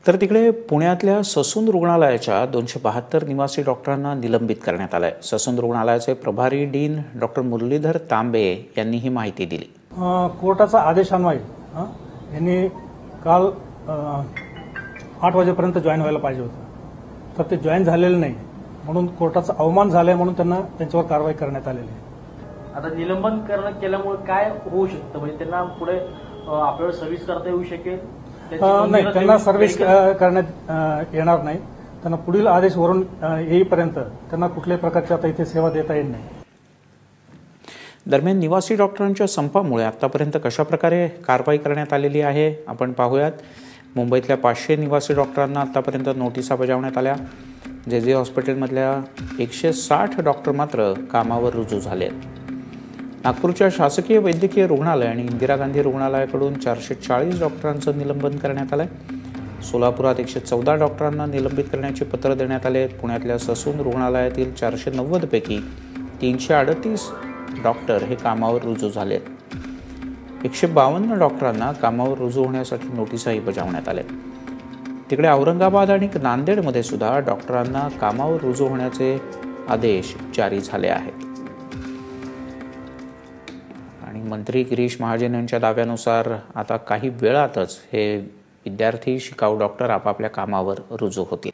तर तिकडे पुण्यातल्या ससून रुग्णालयाच्या 272 निवासी डॉक्टरांना निलंबित करण्यात आलंय। ससून रुग्णालयाचे प्रभारी डीन डॉक्टर मुरलीधर तांबे यांनी ही माहिती दिली। कोर्टाचा आदेश अन्वये यांनी काल 8 वाजेपर्यंत जॉईन व्हायला पाहिजे होतं, तर ते जॉईन झालेले नाही, म्हणून कोर्टाचा अवमान झालाय, म्हणून त्यांना त्यांच्यावर कारवाई करण्यात आलेली आहे। आता निलंबन केल्यामुळे काय होऊ शकतं, म्हणजे त्यांना पुढे आपल्याला सर्व्हिस करता येऊ शकेल? नाही, त्यांना सर्व्हिस करण्यात येणार नाही। त्यांना पुढील आदेश वरून येईपर्यंत त्यांना कुठल्याही प्रकारची आता इथे सेवा देता येईल नाही। दरम्यान निवासी डॉक्टरांच्या संपामुळे आतापर्यंत कशा प्रकारे कारवाई करण्यात आलेली आहे आपण पाहूयात। मुंबईतल्या 500 निवासी डॉक्टरांना आतापर्यंत नोटिसा बजावण्यात आल्या। जे हॉस्पिटलमधल्या 160 डॉक्टर मात्र कामावर रुजू झाले आहेत। नागपूरच्या शासकीय वैद्यकीय रुग्णालय आणि इंदिरा गांधी रुग्णालयाकडून 440 डॉक्टरांचं निलंबन करण्यात आलंय। सोलापुरात 114 डॉक्टरांना निलंबित करण्याचे पत्र देण्यात आले। पुण्यातल्या ससून रुग्णालयातील 490 पैकी 338 डॉक्टर हे कामावर रुजू झालेत। 152 डॉक्टरांना कामावर रुजू होण्यासाठी नोटिसाही बजावण्यात आल्या। तिकडे औरंगाबाद आणि नांदेडमध्ये सुद्धा डॉक्टरांना कामावर रुजू होण्याचे आदेश जारी झाले आहेत। आणि मंत्री गिरीश महाजन यांच्या दाव्यानुसार आता काही वेळातच हे विद्यार्थी शिकाऊ डॉक्टर आपापल्या कामावर रुजू होतील।